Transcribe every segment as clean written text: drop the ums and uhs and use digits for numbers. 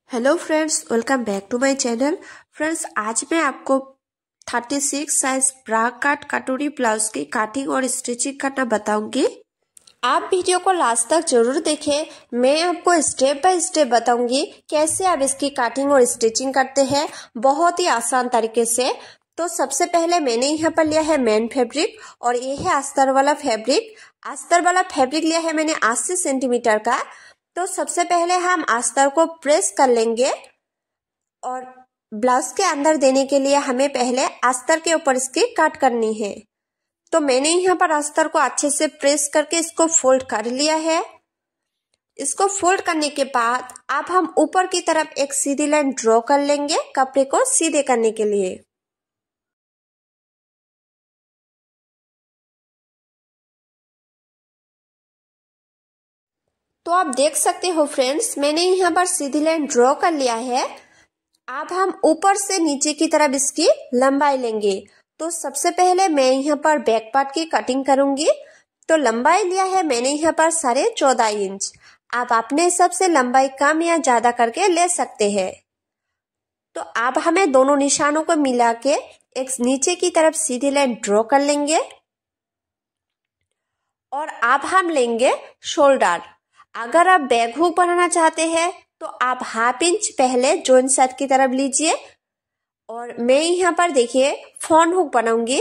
Hello friends, welcome back to my channel. Friends, आज मैं आपको 36 साइज ब्रा कट कटोरी ब्लाउज की कटिंग और स्टिचिंग करना बताऊंगी। आप वीडियो को लास्ट तक जरूर देखें। मैं आपको स्टेप बाय स्टेप बताऊंगी कैसे आप इसकी कटिंग और स्टिचिंग करते हैं, बहुत ही आसान तरीके से। तो सबसे पहले मैंने यहाँ पर लिया है मेन फैब्रिक और ये है अस्तर वाला फैब्रिक। अस्तर वाला फैब्रिक लिया है मैंने 80 सेंटीमीटर का। तो सबसे पहले हम अस्तर को प्रेस कर लेंगे और ब्लाउज के अंदर देने के लिए हमें पहले अस्तर के ऊपर इसकी कट करनी है। तो मैंने यहाँ पर अस्तर को अच्छे से प्रेस करके इसको फोल्ड कर लिया है। इसको फोल्ड करने के बाद अब हम ऊपर की तरफ एक सीधी लाइन ड्रॉ कर लेंगे कपड़े को सीधे करने के लिए। तो आप देख सकते हो फ्रेंड्स, मैंने यहाँ पर सीधी लाइन ड्रॉ कर लिया है। अब हम ऊपर से नीचे की तरफ इसकी लंबाई लेंगे। तो सबसे पहले मैं यहाँ पर बैक पार्ट की कटिंग करूंगी। तो लंबाई लिया है मैंने यहाँ पर 14.5 इंच। आप अपने हिसाब से लंबाई कम या ज्यादा करके ले सकते हैं। तो अब हमें दोनों निशानों को मिला के एक नीचे की तरफ सीधी लाइन ड्रॉ कर लेंगे और अब हम लेंगे शोल्डर। अगर आप बैक हुक बनाना चाहते हैं तो आप हाफ इंच पहले जॉइंट साइड की तरफ लीजिए और मैं यहाँ पर देखिए फ्रंट हुक बनाऊंगी।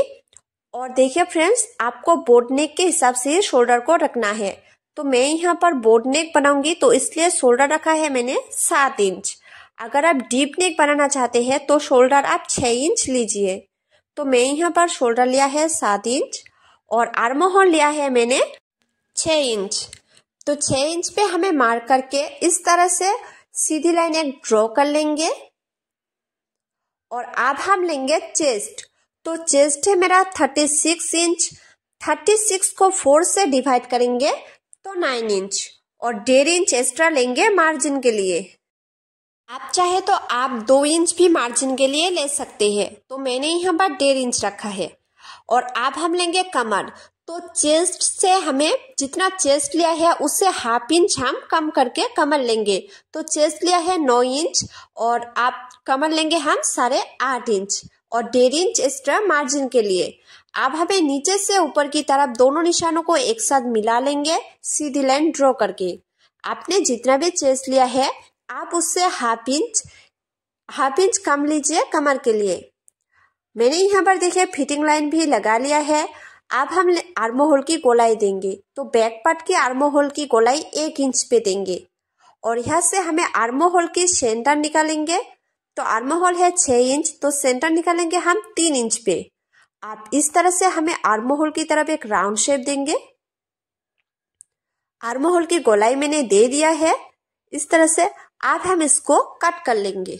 और देखिए फ्रेंड्स, आपको बोट नेक के हिसाब से शोल्डर को रखना है। तो मैं यहाँ पर बोट नेक बनाऊंगी तो इसलिए शोल्डर रखा है मैंने 7 इंच। अगर आप डीप नेक बनाना चाहते हैं तो शोल्डर आप 6 इंच लीजिए। तो मैं यहाँ पर शोल्डर लिया है 7 इंच और आर्म होल लिया है मैंने 6 इंच। तो 6 इंच पे हमें मार्क करके इस तरह से सीधी लाइन एक ड्रॉ कर लेंगे और अब हम लेंगे चेस्ट। तो चेस्ट है मेरा 36 इंच। 36 को 4 से डिवाइड करेंगे तो 9 इंच और 1.5 इंच एक्स्ट्रा लेंगे मार्जिन के लिए। आप चाहे तो आप 2 इंच भी मार्जिन के लिए ले सकते हैं। तो मैंने यहाँ पर 1.5 इंच रखा है। और अब हम लेंगे कमर। तो चेस्ट से हमें जितना चेस्ट लिया है उससे हाफ इंच हम कम करके कमर लेंगे। तो चेस्ट लिया है 9 इंच और आप कमर लेंगे हम 8.5 इंच और 1.5 इंच एक्स्ट्रा मार्जिन के लिए। अब हमें नीचे से ऊपर की तरफ दोनों निशानों को एक साथ मिला लेंगे सीधी लाइन ड्रॉ करके। आपने जितना भी चेस्ट लिया है आप उससे हाफ इंच कम लीजिए कमर के लिए। मैंने यहाँ पर देखिए फिटिंग लाइन भी लगा लिया है। अब हम आर्म होल की गोलाई देंगे। तो बैक पार्ट की आर्म होल की गोलाई 1 इंच पे देंगे और यहाँ से हमें आर्म होल की सेंटर निकालेंगे। तो आर्म होल है 6 इंच, तो सेंटर निकालेंगे हम 3 इंच पे। आप इस तरह से हमें आर्म होल की तरफ एक राउंड शेप देंगे। आर्म होल की गोलाई मैंने दे दिया है इस तरह से। अब हम इसको कट कर लेंगे।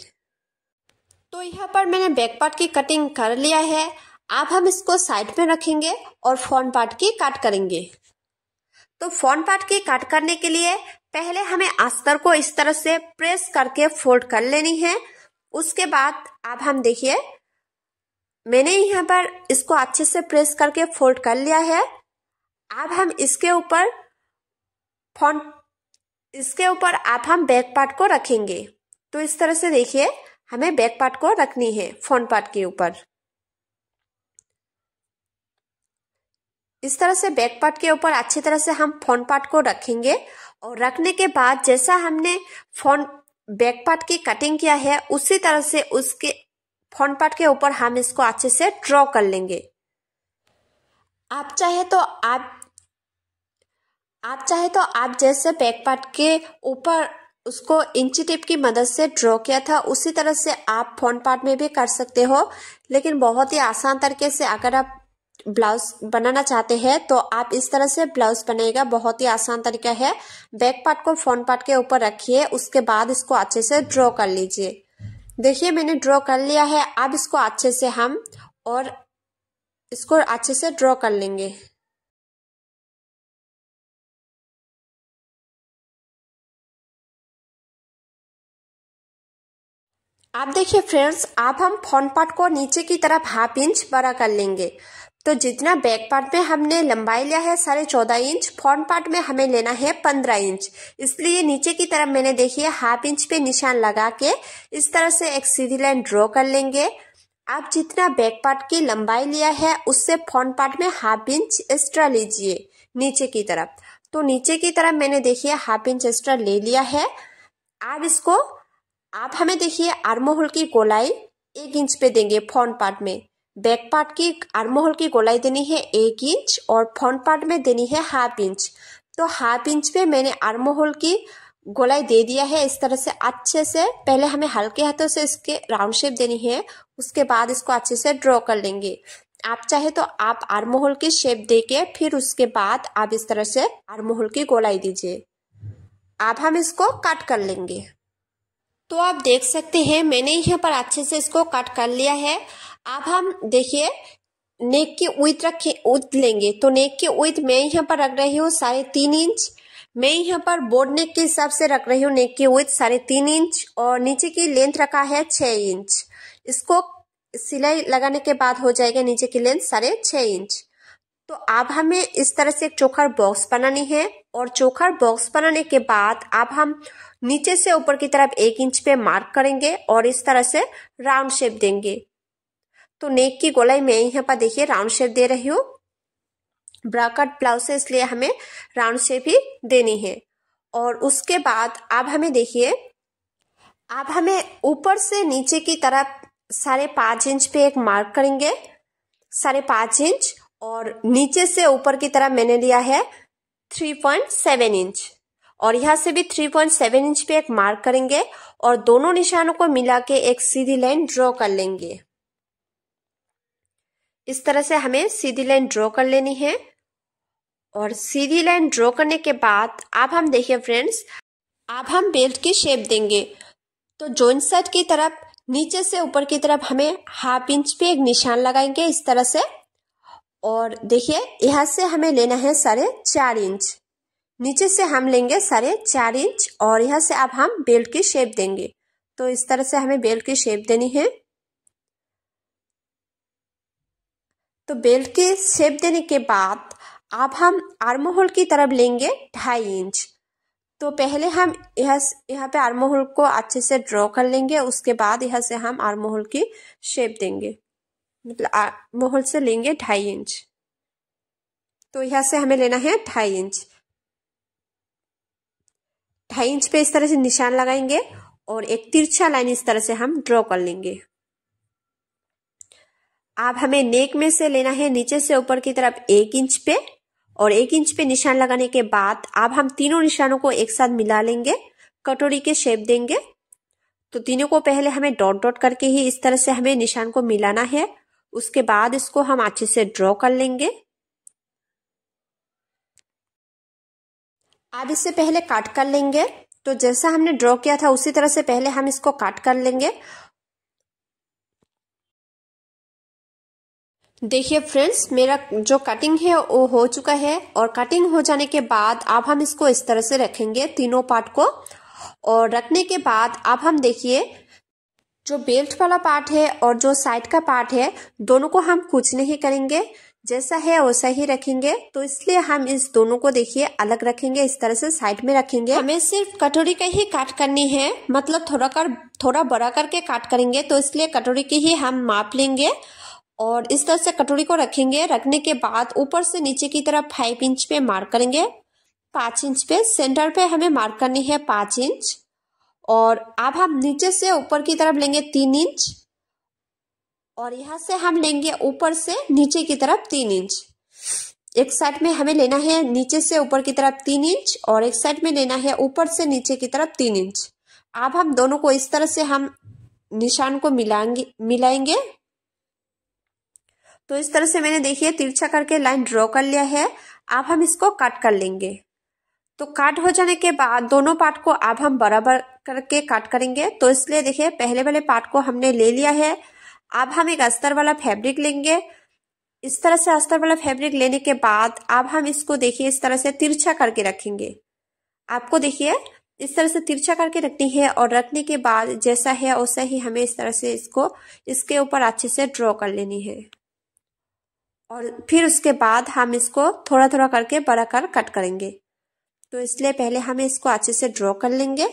तो यहाँ पर मैंने बैक पार्ट की कटिंग कर लिया है। अब हम इसको साइड में रखेंगे और फ्रंट पार्ट की कट करेंगे। तो फ्रंट पार्ट की कट करने के लिए पहले हमें अस्तर को इस तरह से प्रेस करके फोल्ड कर लेनी है। उसके बाद अब हम देखिए मैंने यहाँ पर इसको अच्छे से प्रेस करके फोल्ड कर लिया है। अब हम इसके ऊपर अब हम बैक पार्ट को रखेंगे। तो इस तरह से देखिए हमें बैक पार्ट को रखनी है फ्रंट पार्ट के ऊपर। इस तरह से बैक पार्ट के ऊपर अच्छी तरह से हम फ्रंट पार्ट को रखेंगे और रखने के बाद जैसा हमने फ्रंट बैक पार्ट की कटिंग किया है उसी तरह से उसके फ्रंट पार्ट के ऊपर हम इसको अच्छे से ड्रॉ कर लेंगे। आप चाहे तो आप जैसे बैक पार्ट के ऊपर उसको इंची टेप की मदद से ड्रॉ किया था उसी तरह से आप फ्रंट पार्ट में भी कर सकते हो। लेकिन बहुत ही आसान तरीके से अगर आप ब्लाउज बनाना चाहते हैं तो आप इस तरह से ब्लाउज बनेगा। बहुत ही आसान तरीका है। बैक पार्ट को फ्रंट पार्ट के ऊपर रखिए, उसके बाद इसको अच्छे से ड्रॉ कर लीजिए। देखिए मैंने ड्रॉ कर लिया है। अब इसको अच्छे से ड्रॉ कर लेंगे। आप देखिए फ्रेंड्स, अब हम फ्रंट पार्ट को नीचे की तरफ हाफ इंच बड़ा कर लेंगे। तो जितना बैक पार्ट में हमने लंबाई लिया है 14.5 इंच, फ्रंट पार्ट में हमें लेना है 15 इंच। इसलिए नीचे की तरफ मैंने देखिए ½ इंच पे निशान लगा के इस तरह से एक सीधी लाइन ड्रॉ कर लेंगे। आप जितना बैक पार्ट की लंबाई लिया है उससे फ्रंट पार्ट में ½ इंच एक्स्ट्रा लीजिए नीचे की तरफ। तो नीचे की तरफ मैंने देखिए ½ इंच एक्स्ट्रा ले लिया है। आप हमें देखिए आर्म होल की गोलाई 1 इंच पे देंगे फ्रंट पार्ट में। बैक पार्ट की आर्म होल की गोलाई देनी है 1 इंच और फ्रंट पार्ट में देनी है ½ इंच। तो ½ इंच पे मैंने आर्म होल की गोलाई दे दिया है। इस तरह से अच्छे से पहले हमें हल्के हाथों से इसके राउंड शेप देनी है, उसके बाद इसको अच्छे से ड्रॉ कर लेंगे। आप चाहे तो आप आर्म होल की शेप देके फिर उसके बाद आप इस तरह से आर्म होल की गोलाई दीजिए। अब हम इसको कट कर लेंगे। तो आप देख सकते हैं मैंने यहाँ पर अच्छे से इसको कट कर लिया है। अब हम देखिए नेक की विड्थ लेंगे। तो नेक की विड्थ मैं यहाँ पर रख रही हूँ 3.5 इंच। मैं यहाँ पर बोर्ड नेक के हिसाब से रख रही हूँ नेक की विड्थ 3.5 इंच और नीचे की लेंथ रखा है 6 इंच। इसको सिलाई लगाने के बाद हो जाएगा नीचे की लेंथ 6.5 इंच। तो अब हमें इस तरह से एक चोकर बॉक्स बनानी है और चोकर बॉक्स बनाने के बाद अब हम नीचे से ऊपर की तरफ 1 इंच पे मार्क करेंगे और इस तरह से राउंड शेप देंगे। तो नेक की गोलाई में यहाँ पर देखिए राउंड शेप दे रही हूँ। ब्राकट ब्लाउज से इसलिए हमें राउंड शेप ही देनी है। और उसके बाद अब हमें देखिए अब हमें ऊपर से नीचे की तरफ 5.5 इंच पे एक मार्क करेंगे 5.5 इंच और नीचे से ऊपर की तरफ मैंने लिया है 3.7 इंच और यहाँ से भी 3.7 इंच पे एक मार्क करेंगे और दोनों निशानों को मिला के एक सीधी लाइन ड्रॉ कर लेंगे। इस तरह से हमें सीधी लाइन ड्रॉ कर लेनी है। और सीधी लाइन ड्रॉ करने के बाद अब हम देखिए फ्रेंड्स, अब हम बेल्ट की शेप देंगे। तो जॉइंट साइड की तरफ नीचे से ऊपर की तरफ हमें ½ इंच पे एक निशान लगाएंगे इस तरह से। और देखिए यहाँ से हमें लेना है 4.5 इंच, नीचे से हम लेंगे 4.5 इंच और यहाँ से अब हम बेल्ट की शेप देंगे। तो इस तरह से हमें बेल्ट की शेप देनी है। तो बेल्ट की शेप देने के बाद अब हम आर्म होल की तरफ लेंगे 2.5 इंच। तो पहले हम यहाँ पे आर्म होल को अच्छे से ड्रॉ कर लेंगे, उसके बाद यहाँ से हम आर्म होल की शेप देंगे। मतलब आर्म होल से लेंगे 2.5 इंच। तो यहाँ से हमें लेना है 2.5 इंच। 2.5 इंच पे इस तरह से निशान लगाएंगे और एक तिरछा लाइन इस तरह से हम ड्रॉ कर लेंगे। अब हमें नेक में से लेना है नीचे से ऊपर की तरफ 1 इंच पे और 1 इंच पे निशान लगाने के बाद अब हम तीनों निशानों को एक साथ मिला लेंगे, कटोरी के शेप देंगे। तो तीनों को पहले हमें डॉट डॉट करके ही इस तरह से हमें निशान को मिलाना है, उसके बाद इसको हम अच्छे से ड्रॉ कर लेंगे। अब इससे पहले काट कर लेंगे। तो जैसा हमने ड्रॉ किया था उसी तरह से पहले हम इसको काट कर लेंगे। देखिए फ्रेंड्स, मेरा जो कटिंग है वो हो चुका है और कटिंग हो जाने के बाद अब हम इसको इस तरह से रखेंगे तीनों पार्ट को। और रखने के बाद अब हम देखिए जो बेल्ट वाला पार्ट है और जो साइड का पार्ट है दोनों को हम कुछ नहीं करेंगे, जैसा है वैसा ही रखेंगे। तो इसलिए हम इस दोनों को देखिए अलग रखेंगे, इस तरह से साइड में रखेंगे। हमें सिर्फ कटोरी का ही काट करनी है, मतलब थोड़ा बड़ा करके काट करेंगे। तो इसलिए कटोरी की ही हम माप लेंगे और इस तरह से कटोरी को रखेंगे। रखने के बाद ऊपर से नीचे की तरफ 5 इंच पे मार्क करेंगे, 5 इंच पे सेंटर पे हमें मार्क करनी है 5 इंच। और अब हम नीचे से ऊपर की तरफ लेंगे 3 इंच और यहाँ से हम लेंगे ऊपर से नीचे की तरफ 3 इंच। एक साइड में हमें लेना है नीचे से ऊपर की तरफ 3 इंच और एक साइड में लेना है ऊपर से नीचे की तरफ 3 इंच। अब हम दोनों को इस तरह से हम निशान को मिलाएंगे। तो इस तरह से मैंने देखिए तिरछा करके लाइन ड्रॉ कर लिया है। अब हम इसको कट कर लेंगे। तो कट हो जाने के बाद दोनों पार्ट को अब हम बराबर करके कट करेंगे। तो इसलिए देखिए पहले वाले पार्ट को हमने ले लिया है। अब हम एक अस्तर वाला फैब्रिक लेंगे। इस तरह से अस्तर वाला फैब्रिक लेने के बाद अब हम इसको देखिए इस तरह से तिरछा करके रखेंगे। आपको देखिए इस तरह से तिरछा करके रखनी है और रखने के बाद जैसा है वैसा ही हमें इस तरह से इसको इसके ऊपर अच्छे से ड्रॉ कर लेनी है। और फिर उसके बाद हम इसको थोड़ा थोड़ा करके बड़ा कर कट करेंगे। तो इसलिए पहले हमें इसको अच्छे से ड्रॉ कर लेंगे।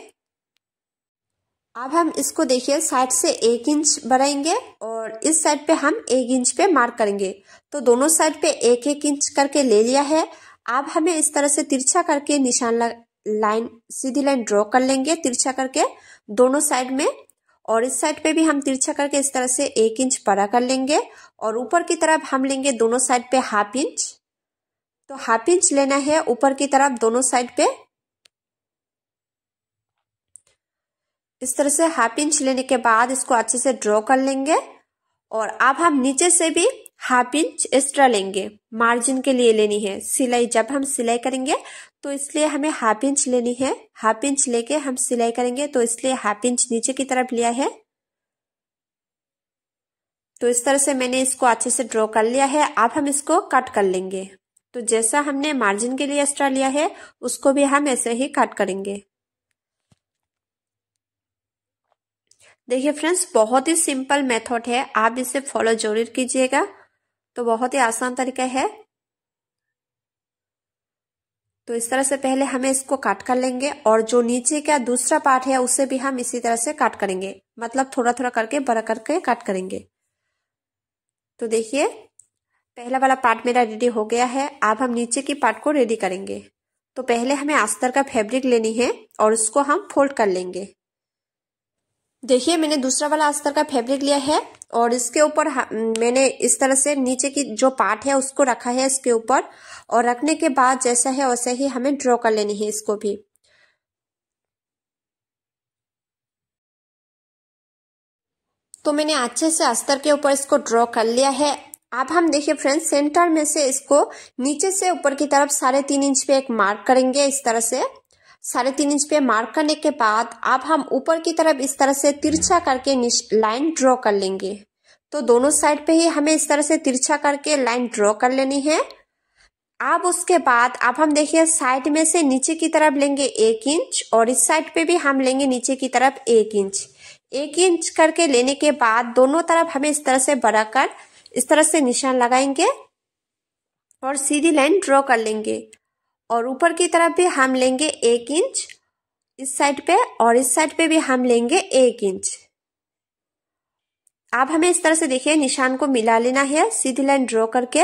अब हम इसको देखिए साइड से 1 इंच बढ़ाएंगे और इस साइड पे हम 1 इंच पे मार्क करेंगे। तो दोनों साइड पे 1-1 इंच करके ले लिया है। अब हमें इस तरह से तिरछा करके निशान लाइन सीधी लाइन ड्रॉ कर लेंगे तिरछा करके दोनों साइड में, और इस साइड पे भी हम तिरछा करके इस तरह से 1 इंच बड़ा कर लेंगे और ऊपर की तरफ हम लेंगे दोनों साइड पे 1/2 इंच। तो 1/2 इंच लेना है ऊपर की तरफ दोनों साइड पे। इस तरह से 1/2 इंच लेने के बाद इसको अच्छे से ड्रॉ कर लेंगे और अब हम नीचे से भी 1/2 इंच एक्स्ट्रा लेंगे, मार्जिन के लिए लेनी है सिलाई। जब हम सिलाई करेंगे तो इसलिए हमें 1/2 इंच लेनी है। 1/2 इंच लेके हम सिलाई करेंगे तो इसलिए 1/2 इंच नीचे की तरफ लिया है। तो इस तरह से मैंने इसको अच्छे से ड्रॉ कर लिया है। अब हम इसको कट कर लेंगे। तो जैसा हमने मार्जिन के लिए एक्स्ट्रा लिया है उसको भी हम ऐसे ही कट करेंगे। देखिए फ्रेंड्स, बहुत ही सिंपल मेथड है, आप इसे फॉलो जरूर कीजिएगा। तो बहुत ही आसान तरीका है। तो इस तरह से पहले हमें इसको कट कर लेंगे और जो नीचे का दूसरा पार्ट है उसे भी हम इसी तरह से कट करेंगे, मतलब थोड़ा थोड़ा करके बड़ा करके कट करेंगे। तो देखिए पहला वाला पार्ट मेरा रेडी हो गया है। अब हम नीचे की पार्ट को रेडी करेंगे। तो पहले हमें अस्तर का फैब्रिक लेनी है और उसको हम फोल्ड कर लेंगे। देखिए मैंने दूसरा वाला अस्तर का फैब्रिक लिया है और इसके ऊपर मैंने इस तरह से नीचे की जो पार्ट है उसको रखा है इसके ऊपर, और रखने के बाद जैसा है वैसे ही हमें ड्रॉ कर लेनी है इसको भी। तो मैंने अच्छे से अस्तर के ऊपर इसको ड्रॉ कर लिया है। अब हम देखिए फ्रेंड्स, सेंटर में से इसको नीचे से ऊपर की तरफ 3.5 इंच पे एक मार्क करेंगे। इस तरह से 3.5 इंच पे मार्क करने के बाद अब हम ऊपर की तरफ इस तरह से तिरछा करके लाइन ड्रॉ कर लेंगे। तो दोनों साइड पे ही हमें इस तरह से तिरछा करके लाइन ड्रॉ कर लेनी है। अब उसके बाद अब हम देखिए साइड में से नीचे की तरफ लेंगे 1 इंच और इस साइड पे भी हम लेंगे नीचे की तरफ 1 इंच। 1 इंच करके लेने के बाद दोनों तरफ हमें इस तरह से बढ़ाकर इस तरह से निशान लगाएंगे और सीधी लाइन ड्रॉ कर लेंगे। और ऊपर की तरफ भी हम लेंगे 1 इंच इस साइड पे और इस साइड पे भी हम लेंगे 1 इंच। अब हमें इस तरह से देखिए निशान को मिला लेना है सीधी लाइन ड्रॉ करके।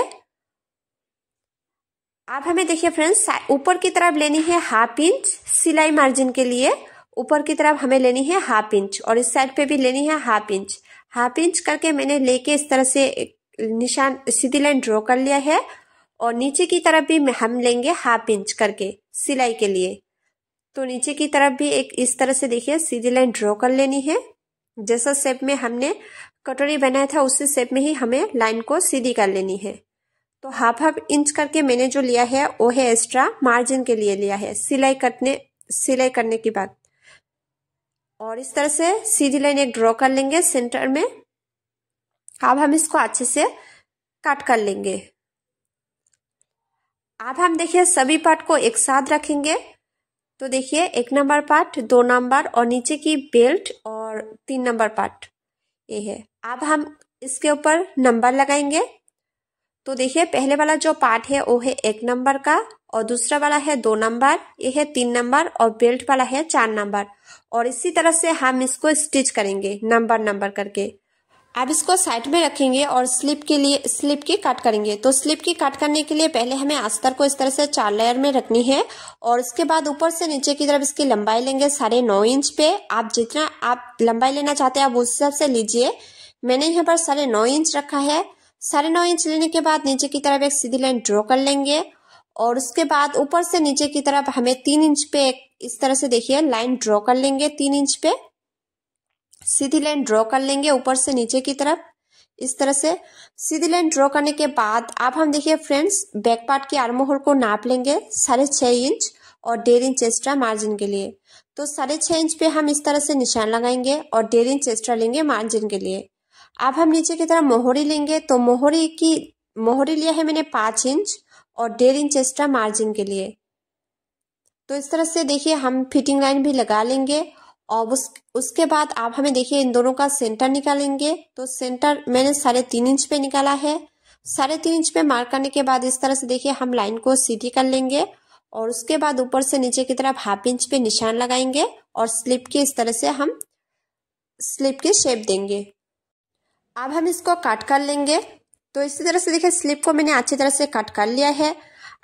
अब हमें देखिए फ्रेंड्स ऊपर की तरफ लेनी है 1/2 इंच सिलाई मार्जिन के लिए। ऊपर की तरफ हमें लेनी है 1/2 इंच और इस साइड पे भी लेनी है 1/2 इंच। 1/2 इंच करके मैंने लेके इस तरह से निशान सीधी लाइन ड्रॉ कर लिया है और नीचे की तरफ भी हम लेंगे 1/2 इंच करके सिलाई के लिए। तो नीचे की तरफ भी एक इस तरह से देखिए सीधी लाइन ड्रॉ कर लेनी है। जैसा शेप में हमने कटोरी बनाया था उसी शेप में ही हमें लाइन को सीधी कर लेनी है। तो 1/2 इंच करके मैंने जो लिया है वो है एक्स्ट्रा मार्जिन के लिए लिया है सिलाई करने के बाद। और इस तरह से सीधी लाइन एक ड्रॉ कर लेंगे सेंटर में। अब हम इसको अच्छे से कट कर लेंगे। अब हम देखिए सभी पार्ट को एक साथ रखेंगे। तो देखिए 1 नंबर पार्ट, 2 नंबर और नीचे की बेल्ट और 3 नंबर पार्ट ये है। अब हम इसके ऊपर नंबर लगाएंगे। तो देखिए पहले वाला जो पार्ट है वो है 1 नंबर का और दूसरा वाला है 2 नंबर, ये है 3 नंबर और बेल्ट वाला है 4 नंबर। और इसी तरह से हम इसको स्टिच करेंगे नंबर करके। अब इसको साइड में रखेंगे और स्लिप की कट करेंगे। तो स्लिप की कट करने के लिए पहले हमें अस्तर को इस तरह से 4 लेयर में रखनी है और उसके बाद ऊपर से नीचे की तरफ इसकी लंबाई लेंगे 9.5 इंच पे। आप जितना आप लंबाई लेना चाहते हैं आप उस हिसाब से लीजिए। मैंने यहाँ पर 9.5 इंच रखा है। 9.5 इंच लेने के बाद नीचे की तरफ एक सीधी लाइन ड्रॉ कर लेंगे और उसके बाद ऊपर से नीचे की तरफ हमें 3 इंच पे एक इस तरह से देखिए लाइन ड्रॉ कर लेंगे। 3 इंच पे सीधी लाइन ड्रॉ कर लेंगे ऊपर से नीचे की तरफ इस तरह से सीधी लाइन ड्रॉ करने के बाद अब हम देखिए फ्रेंड्स बैक पार्ट के आर्म होल को नाप लेंगे 6.5 इंच और 1.5 इंच एक्स्ट्रा मार्जिन के लिए। तो 6.5 इंच पे हम इस तरह से निशान लगाएंगे और 1.5 इंच एक्स्ट्रा लेंगे मार्जिन के लिए। अब हम नीचे की तरफ मोहरी लेंगे। तो मोहरी लिया है मैंने 5 इंच और 1.5 इंच एक्स्ट्रा मार्जिन के लिए। तो इस तरह से देखिए हम फिटिंग लाइन भी लगा लेंगे और उसके बाद आप हमें देखिए इन दोनों का सेंटर निकालेंगे। तो सेंटर मैंने 3.5 इंच पे निकाला है 3.5 इंच पे मार्क करने के बाद इस तरह से देखिए हम लाइन को सीधी कर लेंगे और उसके बाद ऊपर से नीचे की तरफ 1/2 इंच पे निशान लगाएंगे और स्लिप की इस तरह से हम स्लिप की शेप देंगे। अब हम इसको कट कर लेंगे। तो इसी तरह से देखिए स्लिप को मैंने अच्छी तरह से कट कर लिया है।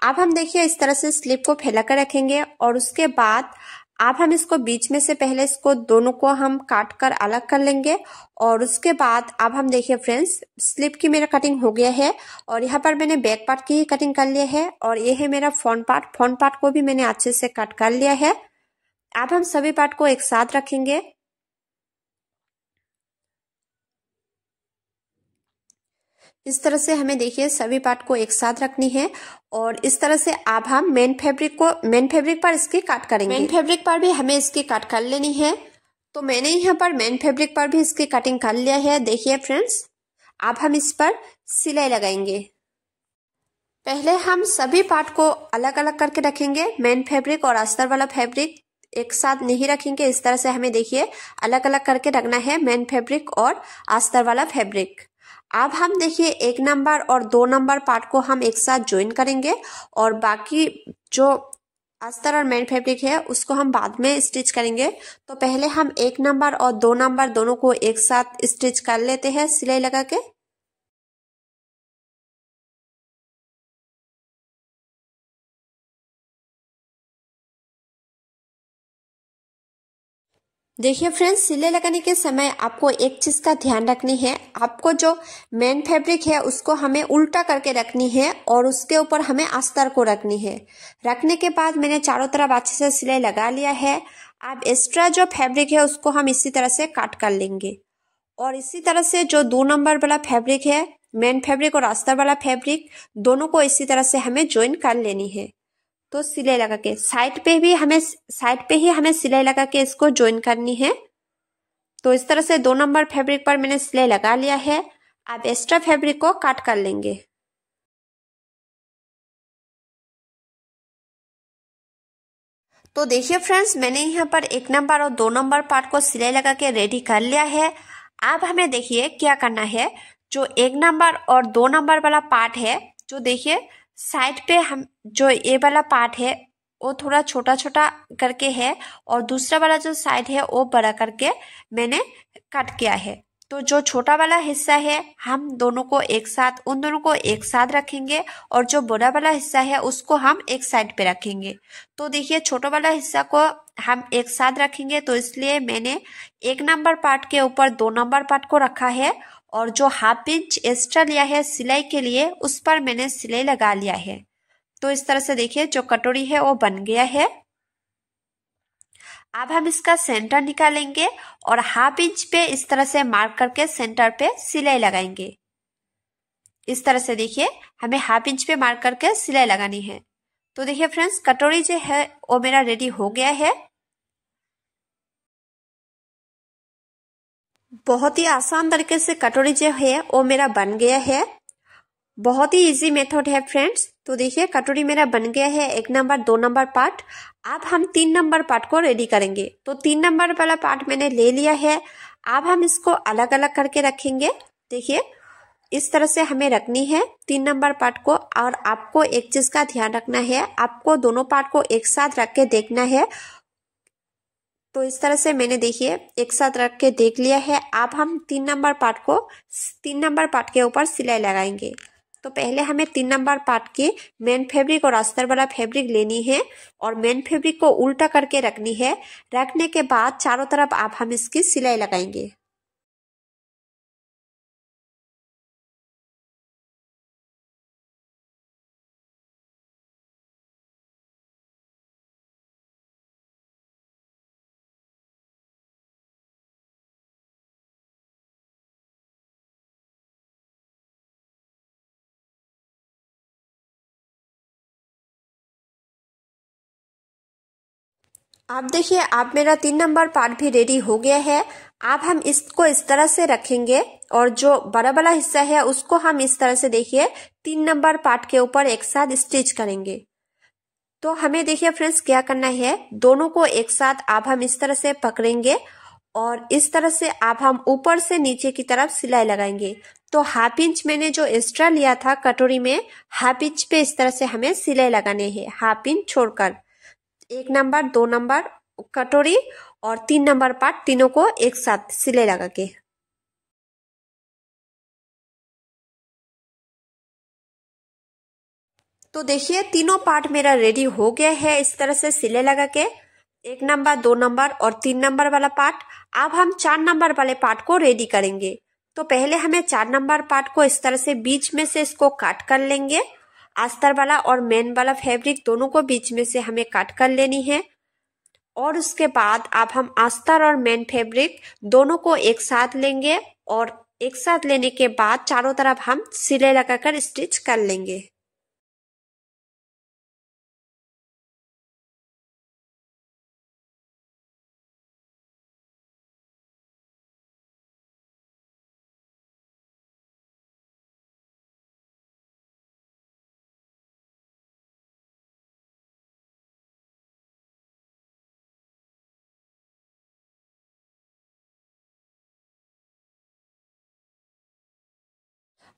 अब हम देखिए इस तरह से स्लिप को फैला कर रखेंगे और उसके बाद अब हम इसको बीच में से पहले इसको दोनों को हम काट कर अलग कर लेंगे और उसके बाद अब हम देखिए फ्रेंड्स स्लिप की मेरा कटिंग हो गया है और यहाँ पर मैंने बैक पार्ट की ही कटिंग कर लिया है और ये है मेरा फ्रंट पार्ट को भी मैंने अच्छे से कट कर लिया है। अब हम सभी पार्ट को एक साथ रखेंगे। इस तरह से हमें देखिए सभी पार्ट को एक साथ रखनी है और इस तरह से अब हम मेन फैब्रिक पर इसकी कट करेंगे। मेन फैब्रिक पर भी हमें इसकी कट कर लेनी है। तो मैंने यहाँ पर मेन फैब्रिक पर भी इसकी कटिंग कर लिया है। देखिए फ्रेंड्स अब हम इस पर सिलाई लगाएंगे। पहले हम सभी पार्ट को अलग अलग करके रखेंगे। मेन फैब्रिक और अस्तर वाला फैब्रिक एक साथ नहीं रखेंगे। इस तरह से हमें देखिए अलग अलग करके रखना है मेन फैब्रिक और अस्तर वाला फैब्रिक। अब हम देखिए 1 नंबर और 2 नंबर पार्ट को हम एक साथ ज्वाइन करेंगे और बाकी जो अस्तर और मेन फैब्रिक है उसको हम बाद में स्टिच करेंगे। तो पहले हम 1 नंबर और 2 नंबर दोनों को एक साथ स्टिच कर लेते हैं सिलाई लगा के। देखिए फ्रेंड्स सिलाई लगाने के समय आपको एक चीज का ध्यान रखनी है। आपको जो मेन फैब्रिक है उसको हमें उल्टा करके रखनी है और उसके ऊपर हमें अस्तर को रखनी है। रखने के बाद मैंने चारों तरफ अच्छे से सिलाई लगा लिया है। अब एक्स्ट्रा जो फैब्रिक है उसको हम इसी तरह से काट कर लेंगे और इसी तरह से जो 2 नंबर वाला फैब्रिक है मेन फैब्रिक और अस्तर वाला फैब्रिक दोनों को इसी तरह से हमें ज्वाइन कर लेनी है। तो सिलाई लगा के साइड पे ही हमें सिलाई लगा के इसको ज्वाइन करनी है। तो इस तरह से 2 नंबर फैब्रिक पर मैंने सिलाई लगा लिया है। अब एक्स्ट्रा फैब्रिक को काट कर लेंगे। तो देखिए फ्रेंड्स मैंने यहाँ पर 1 नंबर और 2 नंबर पार्ट को सिलाई लगा के रेडी कर लिया है। अब हमें देखिए क्या करना है। जो 1 नंबर और 2 नंबर वाला पार्ट है जो देखिए साइड पे हम जो ये वाला पार्ट है वो थोड़ा छोटा छोटा करके है और दूसरा वाला जो साइड है वो बड़ा करके मैंने कट किया है। तो जो छोटा वाला हिस्सा है हम दोनों को एक साथ उन दोनों को एक साथ रखेंगे और जो बड़ा वाला हिस्सा है उसको हम एक साइड पे रखेंगे। तो देखिए छोटा वाला हिस्सा को हम एक साथ रखेंगे तो इसलिए मैंने 1 नंबर पार्ट के ऊपर 2 नंबर पार्ट को रखा है और जो 1/2 इंच एक्स्ट्रा लिया है सिलाई के लिए उस पर मैंने सिलाई लगा लिया है। तो इस तरह से देखिए जो कटोरी है वो बन गया है। अब हम इसका सेंटर निकालेंगे और 1/2 इंच पे इस तरह से मार्क करके सेंटर पे सिलाई लगाएंगे। इस तरह से देखिए हमें 1/2 इंच पे मार्क करके सिलाई लगानी है। तो देखिए फ्रेंड्स कटोरी जो है वो मेरा रेडी हो गया है। बहुत ही आसान तरीके से कटोरी जो है वो मेरा बन गया है। बहुत ही इजी मेथड है फ्रेंड्स। तो देखिए कटोरी मेरा बन गया है 1 नंबर 2 नंबर पार्ट। अब हम 3 नंबर पार्ट को रेडी करेंगे। तो 3 नंबर वाला पार्ट मैंने ले लिया है। अब हम इसको अलग अलग करके रखेंगे। देखिए इस तरह से हमें रखनी है 3 नंबर पार्ट को। और आपको एक चीज का ध्यान रखना है, आपको दोनों पार्ट को एक साथ रख के देखना है। तो इस तरह से मैंने देखिए एक साथ रख के देख लिया है। अब हम 3 नंबर पार्ट के ऊपर सिलाई लगाएंगे। तो पहले हमें 3 नंबर पार्ट के मेन फैब्रिक और अस्तर वाला फैब्रिक लेनी है और मेन फैब्रिक को उल्टा करके रखनी है। रखने के बाद चारों तरफ अब हम इसकी सिलाई लगाएंगे। आप देखिए अब मेरा 3 नंबर पार्ट भी रेडी हो गया है। अब हम इसको इस तरह से रखेंगे और जो बड़ा वाला हिस्सा है उसको हम इस तरह से देखिए 3 नंबर पार्ट के ऊपर एक साथ स्टिच करेंगे। तो हमें देखिए फ्रेंड्स क्या करना है, दोनों को एक साथ अब हम इस तरह से पकड़ेंगे और इस तरह से अब हम ऊपर से नीचे की तरफ सिलाई लगाएंगे। तो हाफ इंच मैंने जो एक्स्ट्रा लिया था कटोरी में, हाफ इंच पे इस तरह से हमें सिलाई लगाने हैं, हाफ इंच छोड़कर। 1 नंबर, 2 नंबर कटोरी और 3 नंबर पार्ट, तीनों को एक साथ सिलाई लगा के। तो देखिए तीनों पार्ट मेरा रेडी हो गया है इस तरह से सिलाई लगा के। 1 नंबर, 2 नंबर और 3 नंबर वाला पार्ट। अब हम 4 नंबर वाले पार्ट को रेडी करेंगे। तो पहले हमें 4 नंबर पार्ट को इस तरह से बीच में से इसको काट कर लेंगे। अस्तर वाला और मेन वाला फैब्रिक दोनों को बीच में से हमें काट कर लेनी है। और उसके बाद अब हम अस्तर और मेन फैब्रिक दोनों को एक साथ लेंगे और एक साथ लेने के बाद चारों तरफ हम सिलाई लगाकर स्टिच कर लेंगे।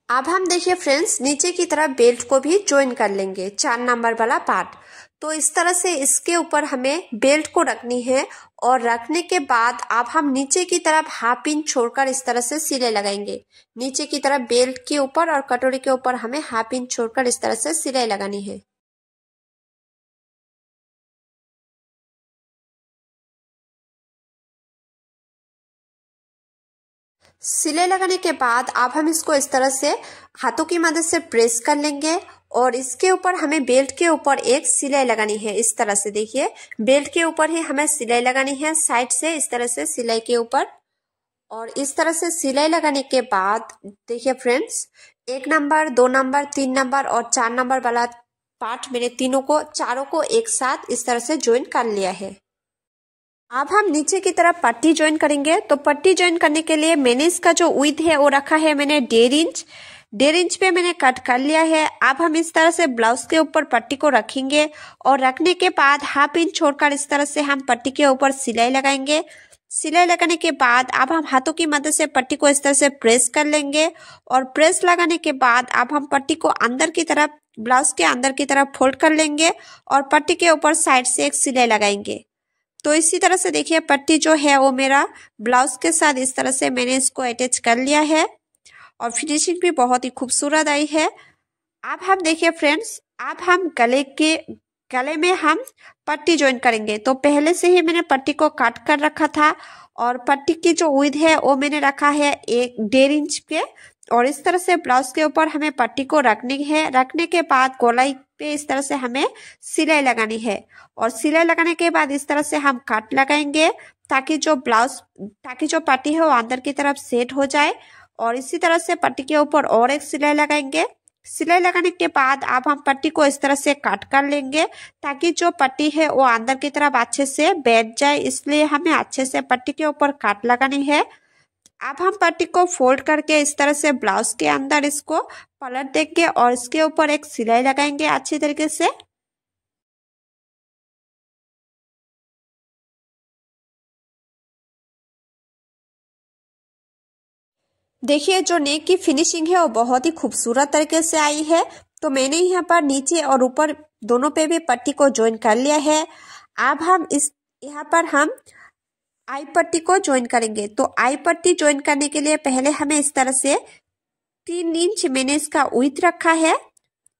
अब हम देखिए फ्रेंड्स नीचे की तरफ बेल्ट को भी ज्वाइन कर लेंगे, 4 नंबर वाला पार्ट। तो इस तरह से इसके ऊपर हमें बेल्ट को रखनी है और रखने के बाद अब हम नीचे की तरफ हाफ इंच छोड़कर इस तरह से सिलाई लगाएंगे। नीचे की तरफ बेल्ट के ऊपर और कटोरी के ऊपर हमें हाफ इंच छोड़कर इस तरह से सिलाई लगानी है। सिलाई लगाने के बाद अब हम इसको इस तरह से हाथों की मदद से प्रेस कर लेंगे और इसके ऊपर हमें बेल्ट के ऊपर एक सिलाई लगानी है। इस तरह से देखिए बेल्ट के ऊपर ही हमें सिलाई लगानी है, साइड से इस तरह से सिलाई के ऊपर। और इस तरह से सिलाई लगाने के बाद देखिए फ्रेंड्स 1 नंबर, 2 नंबर, 3 नंबर और 4 नंबर वाला पार्ट मैंने चारों को एक साथ इस तरह से ज्वाइन कर लिया है। अब हम नीचे की तरफ पट्टी ज्वाइन करेंगे। तो पट्टी ज्वाइन करने के लिए मैंने इसका जो विड्थ है वो रखा है मैंने 1.5 इंच। 1.5 इंच पे मैंने कट कर लिया है। अब हम इस तरह से ब्लाउज के ऊपर पट्टी को रखेंगे और रखने के बाद हाफ इंच छोड़कर इस तरह से हम पट्टी के ऊपर सिलाई लगाएंगे। सिलाई लगाने के बाद अब हम हाथों की मदद से पट्टी को इस तरह से प्रेस कर लेंगे और प्रेस लगाने के बाद अब हम पट्टी को अंदर की तरफ, ब्लाउज के अंदर की तरफ फोल्ड कर लेंगे और पट्टी के ऊपर साइड से एक सिलाई लगाएंगे। तो इसी तरह से देखिए पट्टी जो है वो मेरा ब्लाउज के साथ इस तरह से मैंने इसको अटैच कर लिया है और फिनिशिंग भी बहुत ही खूबसूरत आई है। अब हम देखिए फ्रेंड्स, अब हम गले में हम पट्टी ज्वाइन करेंगे। तो पहले से ही मैंने पट्टी को काट कर रखा था और पट्टी की जो विड्थ है वो मैंने रखा है 1.5 इंच पे। और इस तरह से ब्लाउज के ऊपर हमें पट्टी को रखनी है। रखने के बाद गोलाई पे इस तरह से हमें सिलाई लगानी है और सिलाई लगाने के बाद इस तरह से हम कट लगाएंगे ताकि जो पट्टी है वो अंदर की तरफ सेट हो जाए। और इसी तरह से पट्टी के ऊपर और एक सिलाई लगाएंगे। सिलाई लगाने के बाद अब हम पट्टी को इस तरह से काट कर लेंगे ताकि जो पट्टी है वो अंदर की तरफ अच्छे से बैठ जाए, इसलिए हमें अच्छे से पट्टी के ऊपर काट लगानी है। अब हम पट्टी को फोल्ड करके इस तरह से ब्लाउज के अंदर इसको पलट देंगे और इसके ऊपर एक सिलाई लगाएंगे अच्छी तरीके से। देखिए जो नेक की फिनिशिंग है वो बहुत ही खूबसूरत तरीके से आई है। तो मैंने यहाँ पर नीचे और ऊपर दोनों पे भी पट्टी को ज्वाइन कर लिया है। अब हम यहाँ पर हम आई पट्टी को ज्वाइन करेंगे। तो आई पट्टी ज्वाइन करने के लिए पहले हमें इस तरह से 3 इंच मैंने इसका विड्थ रखा है,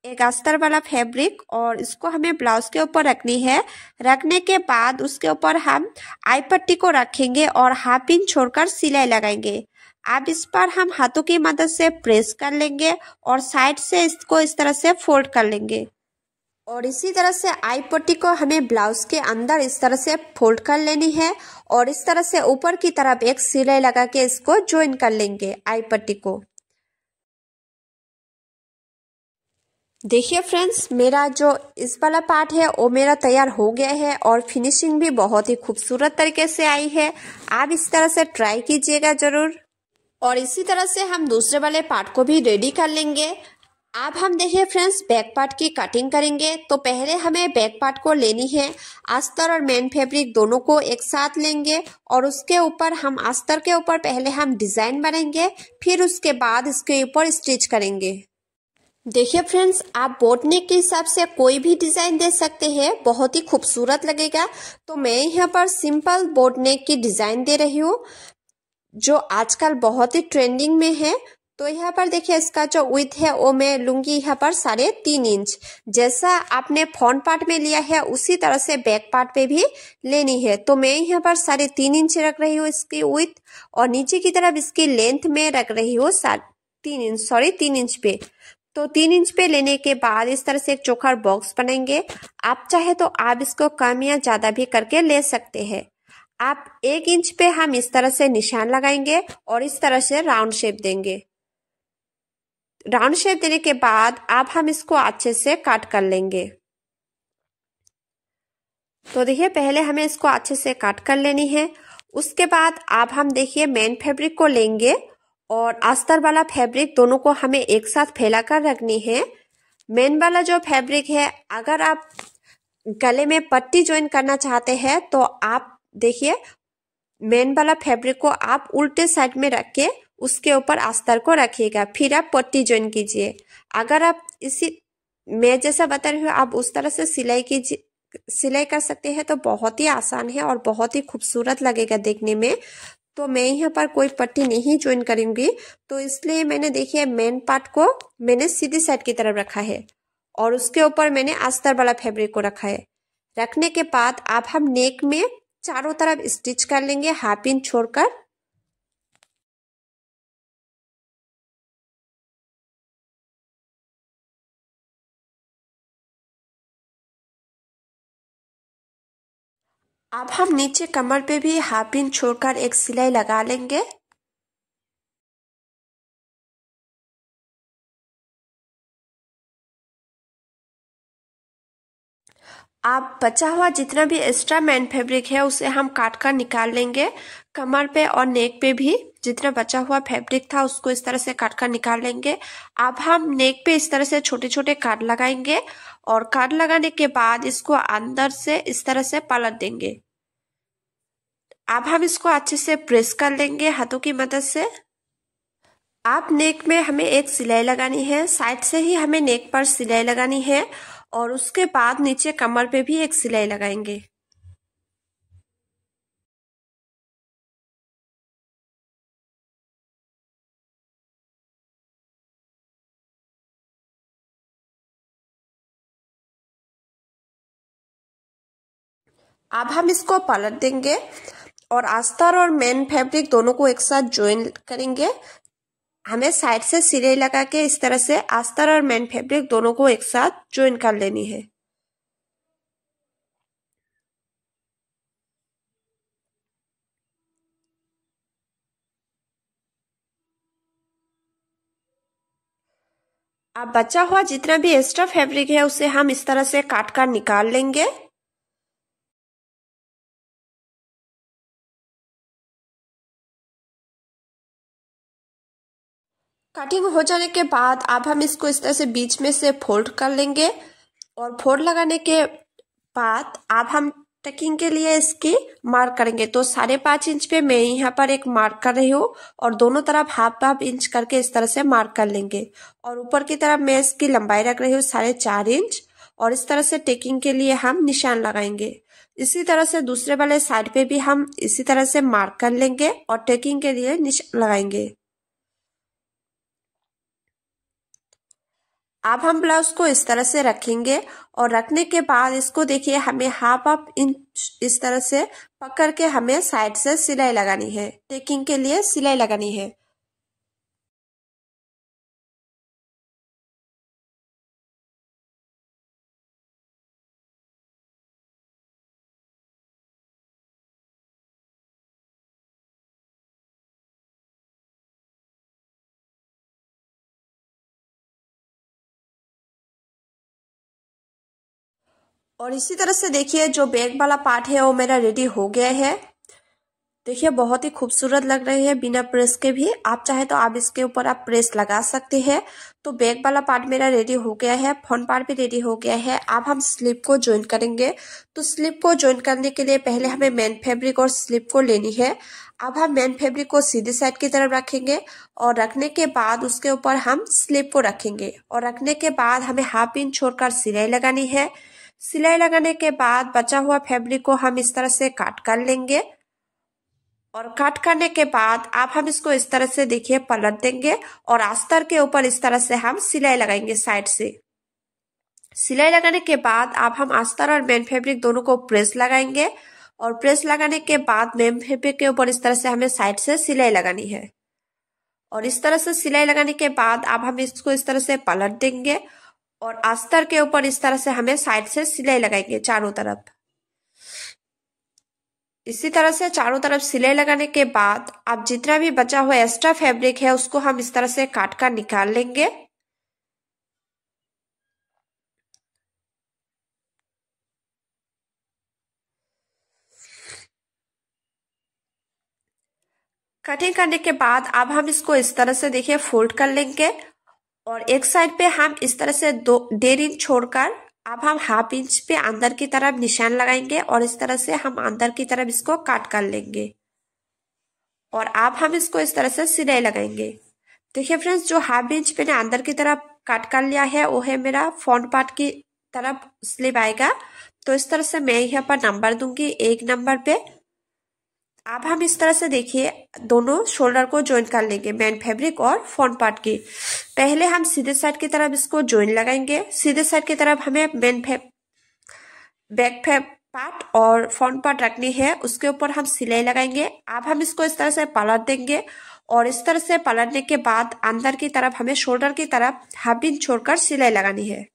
एक अस्तर वाला फैब्रिक, और इसको हमें ब्लाउज के ऊपर रखनी है। रखने के बाद उसके ऊपर हम आई पट्टी को रखेंगे और हाफ इंच छोड़कर सिलाई लगाएंगे। अब इस पर हम हाथों की मदद से प्रेस कर लेंगे और साइड से इसको इस तरह से फोल्ड कर लेंगे। और इसी तरह से आई पट्टी को हमें ब्लाउज के अंदर इस तरह से फोल्ड कर लेनी है और इस तरह से ऊपर की तरफ एक सिलाई लगा के इसको ज्वाइन कर लेंगे आई पट्टी को। देखिए फ्रेंड्स, मेरा जो इस वाला पार्ट है वो मेरा तैयार हो गया है और फिनिशिंग भी बहुत ही खूबसूरत तरीके से आई है। आप इस तरह से ट्राई कीजिएगा जरूर। और इसी तरह से हम दूसरे वाले पार्ट को भी रेडी कर लेंगे। अब हम देखिए फ्रेंड्स बैक पार्ट की कटिंग करेंगे। तो पहले हमें बैक पार्ट को लेनी है, अस्तर और मेन फैब्रिक दोनों को एक साथ लेंगे और उसके ऊपर हम अस्तर के ऊपर पहले हम डिजाइन बनाएंगे, फिर उसके बाद इसके ऊपर स्टिच करेंगे। देखिए फ्रेंड्स, आप बोट नेक के हिसाब से कोई भी डिजाइन दे सकते हैं, बहुत ही खूबसूरत लगेगा। तो मैं यहाँ पर सिंपल बोट नेक की डिजाइन दे रही हूँ जो आजकल बहुत ही ट्रेंडिंग में है। तो यहाँ पर देखिए इसका जो विड्थ है वो मैं लूंगी यहाँ पर 3.5 इंच। जैसा आपने फ्रंट पार्ट में लिया है उसी तरह से बैक पार्ट पे भी लेनी है। तो मैं यहाँ पर 3.5 इंच रख रही हूँ इसकी विड्थ, और नीचे की तरफ इसकी लेंथ में रख रही हूँ 3 इंच पे। तो 3 इंच पे लेने के बाद इस तरह से एक चौकोर बॉक्स बनाएंगे। आप चाहे तो आप इसको कम या ज्यादा भी करके ले सकते हैं। आप 1 इंच पे हम इस तरह से निशान लगाएंगे और इस तरह से राउंड शेप देंगे। राउंड शेप देने के बाद अब हम इसको अच्छे से काट कर लेंगे। तो देखिए पहले हमें इसको अच्छे से काट कर लेनी है। उसके बाद अब हम देखिए मेन फैब्रिक को लेंगे और अस्तर वाला फैब्रिक दोनों को हमें एक साथ फैलाकर रखनी है। मेन वाला जो फैब्रिक है, अगर आप गले में पट्टी ज्वाइन करना चाहते हैं तो आप देखिए मेन वाला फैब्रिक को आप उल्टे साइड में रख के उसके ऊपर अस्तर को रखिएगा, फिर आप पट्टी ज्वाइन कीजिए। अगर आप इसी मैं जैसा बता रही हूँ आप उस तरह से सिलाई कर सकते हैं तो बहुत ही आसान है और बहुत ही खूबसूरत लगेगा देखने में। तो मैं यहाँ पर कोई पट्टी नहीं ज्वाइन करूंगी, तो इसलिए मैंने देखिए मेन पार्ट को मैंने सीधी साइड की तरफ रखा है और उसके ऊपर मैंने अस्तर वाला फैब्रिक को रखा है। रखने के बाद अब हम नेक में चारों तरफ स्टिच कर लेंगे 1/2 इंच छोड़कर। अब हम नीचे कमर पे भी 1/2 इंच छोड़कर एक सिलाई लगा लेंगे। आप बचा हुआ जितना भी एक्स्ट्रा मेन फैब्रिक है उसे हम काट कर निकाल लेंगे। कमर पे और नेक पे भी जितना बचा हुआ फैब्रिक था उसको इस तरह से काट कर निकाल लेंगे। अब हम नेक पे इस तरह से छोटे छोटे काट लगाएंगे और काट लगाने के बाद इसको अंदर से इस तरह से पलट देंगे। अब हम इसको अच्छे से प्रेस कर लेंगे हाथों की मदद से। आप नेक में हमें एक सिलाई लगानी है, साइड से ही हमें नेक पर सिलाई लगानी है और उसके बाद नीचे कमर पे भी एक सिलाई लगाएंगे। अब हम इसको पलट देंगे और अस्तर और मेन फैब्रिक दोनों को एक साथ ज्वाइन करेंगे। हमें साइड से सिलाई लगा के इस तरह से अस्तर और मेन फैब्रिक दोनों को एक साथ ज्वाइन कर लेनी है। अब बचा हुआ जितना भी एक्स्ट्रा फैब्रिक है उसे हम इस तरह से काट कर निकाल लेंगे। कटिंग हो जाने के बाद अब हम इसको इस तरह से बीच में से फोल्ड कर लेंगे और फोल्ड लगाने के बाद अब हम टकिंग के लिए इसकी मार्क करेंगे। तो 5.5 इंच पे मैं यहाँ पर एक मार्क कर रही हूँ और दोनों तरफ 1/2 इंच करके इस तरह से मार्क कर लेंगे। और ऊपर की तरफ मैं इसकी लंबाई रख रही हूँ 4.5 इंच और इस तरह से टेकिंग के लिए हम निशान लगाएंगे। इसी तरह से दूसरे वाले साइड पे भी हम इसी तरह से मार्क कर लेंगे और टेकिंग के लिए निशान लगाएंगे। अब हम ब्लाउज को इस तरह से रखेंगे और रखने के बाद इसको देखिए हमें 1/2 इंच इस तरह से पकड़ के हमें साइड से सिलाई लगानी है, टेकिंग के लिए सिलाई लगानी है। और इसी तरह से देखिए जो बैक वाला पार्ट है वो मेरा रेडी हो गया है। देखिए बहुत ही खूबसूरत लग रही है बिना प्रेस के भी। आप चाहे तो आप इसके ऊपर आप प्रेस लगा सकते हैं। तो बैक वाला पार्ट मेरा रेडी हो गया है, फ्रंट पार्ट भी रेडी हो गया है। अब हम स्लीव को ज्वाइन करेंगे। तो स्लीव को ज्वाइन करने के लिए पहले हमें मेन फैब्रिक और स्लीव को लेनी है। अब हम मेन फैब्रिक को सीधे साइड की तरफ रखेंगे और रखने के बाद उसके ऊपर हम स्लीव को रखेंगे और रखने के बाद हमें हाफ इंच छोड़कर सिलाई लगानी है। सिलाई लगाने के बाद बचा हुआ फैब्रिक को हम इस तरह से काट कर लेंगे और कट करने के बाद आप हम इसको इस तरह से देखिए पलट देंगे और अस्तर के ऊपर इस तरह से हम सिलाई लगाएंगे साइड से। सिलाई लगाने के बाद आप हम अस्तर और मेन फैब्रिक दोनों को प्रेस लगाएंगे और प्रेस लगाने के बाद मेन फैब्रिक के ऊपर इस तरह से हमें साइड से सिलाई लगानी है। और इस तरह से सिलाई लगाने के बाद अब हम इसको इस तरह से पलट देंगे और अस्तर के ऊपर इस तरह से हमें साइड से सिलाई लगाएंगे चारों तरफ। इसी तरह से चारों तरफ सिलाई लगाने के बाद अब जितना भी बचा हुआ एक्स्ट्रा फैब्रिक है उसको हम इस तरह से काट कर निकाल लेंगे। कटिंग करने के बाद अब हम इसको इस तरह से देखिए फोल्ड कर लेंगे और एक साइड पे हम इस तरह से 1.5 इंच छोड़कर अब हम हाफ इंच पे अंदर की तरफ निशान लगाएंगे और इस तरह से हम अंदर की तरफ इसको काट कर लेंगे और अब हम इसको इस तरह से सिलाई लगाएंगे। देखिए फ्रेंड्स, जो हाफ इंच मैंने अंदर की तरफ काट कर लिया है वो है मेरा फ्रंट पार्ट की तरफ स्लीव आएगा। तो इस तरह से मैं यहाँ पर नंबर दूंगी 1 नंबर पे। अब हम इस तरह से देखिए दोनों शोल्डर को ज्वाइन कर लेंगे, मेन फैब्रिक और फ्रंट पार्ट की। पहले हम सीधे साइड की तरफ इसको ज्वाइन लगाएंगे। सीधे साइड की तरफ हमें बैक पार्ट और फ्रंट पार्ट रखनी है, उसके ऊपर हम सिलाई लगाएंगे। अब हम इसको इस तरह से पलट देंगे और इस तरह से पलटने के बाद अंदर की तरफ हमें शोल्डर की तरफ हाफ इंच छोड़कर सिलाई लगानी है।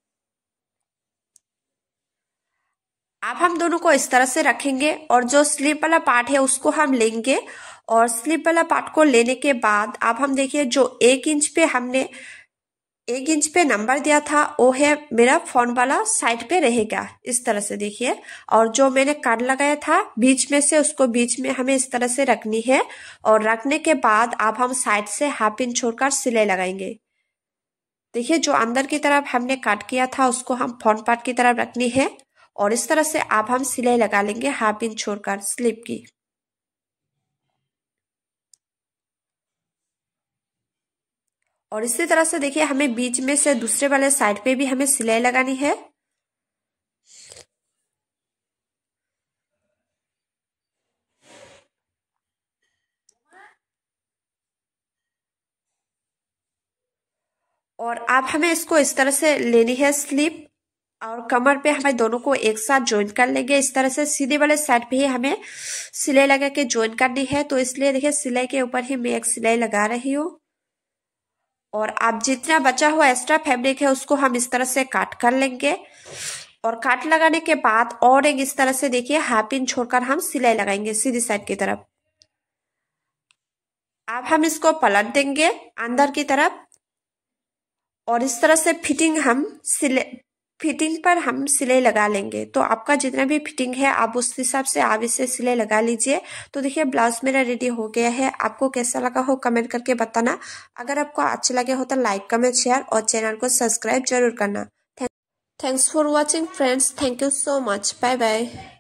अब हम दोनों को इस तरह से रखेंगे और जो स्लीव वाला पार्ट है उसको हम लेंगे और स्लीव वाला पार्ट को लेने के बाद अब हम देखिए जो 1 इंच पे हमने 1 इंच पे नंबर दिया था वो है मेरा फ्रंट वाला साइड पे रहेगा इस तरह से देखिए। और जो मैंने कार्ड लगाया था बीच में से उसको बीच में हमें इस तरह से रखनी है और रखने के बाद अब हम साइड से हाफ इंच छोड़कर सिलाई लगाएंगे। देखिए जो अंदर की तरफ हमने काट किया था उसको हम फ्रंट पार्ट की तरफ रखनी है और इस तरह से अब हम सिलाई लगा लेंगे हाफ इंच छोड़कर स्लीव की। और इसी तरह से देखिए हमें बीच में से दूसरे वाले साइड पे भी हमें सिलाई लगानी है। और अब हमें इसको इस तरह से लेनी है स्लीव और कमर पे हमें दोनों को एक साथ ज्वाइन कर लेंगे। इस तरह से सीधे वाले साइड पे ही हमें सिलाई लगा के ज्वाइन करनी है। तो इसलिए देखिए सिलाई के ऊपर ही मैं एक सिलाई लगा रही हूँ और अब जितना बचा हुआ एक्स्ट्रा फैब्रिक है उसको हम इस तरह से काट कर लेंगे और काट लगाने के बाद और एक इस तरह से देखिए हाफ इंच छोड़कर हम सिलाई लगाएंगे सीधी साइड की तरफ। अब हम इसको पलट देंगे अंदर की तरफ और इस तरह से फिटिंग पर हम सिलाई लगा लेंगे। तो आपका जितना भी फिटिंग है आप उस हिसाब से आप इसे सिलाई लगा लीजिए। तो देखिए ब्लाउज मेरा रेडी हो गया है। आपको कैसा लगा हो कमेंट करके बताना। अगर आपको अच्छा लगे हो तो लाइक कमेंट शेयर और चैनल को सब्सक्राइब जरूर करना। Thanks for watching friends. Thank you so much. Bye bye.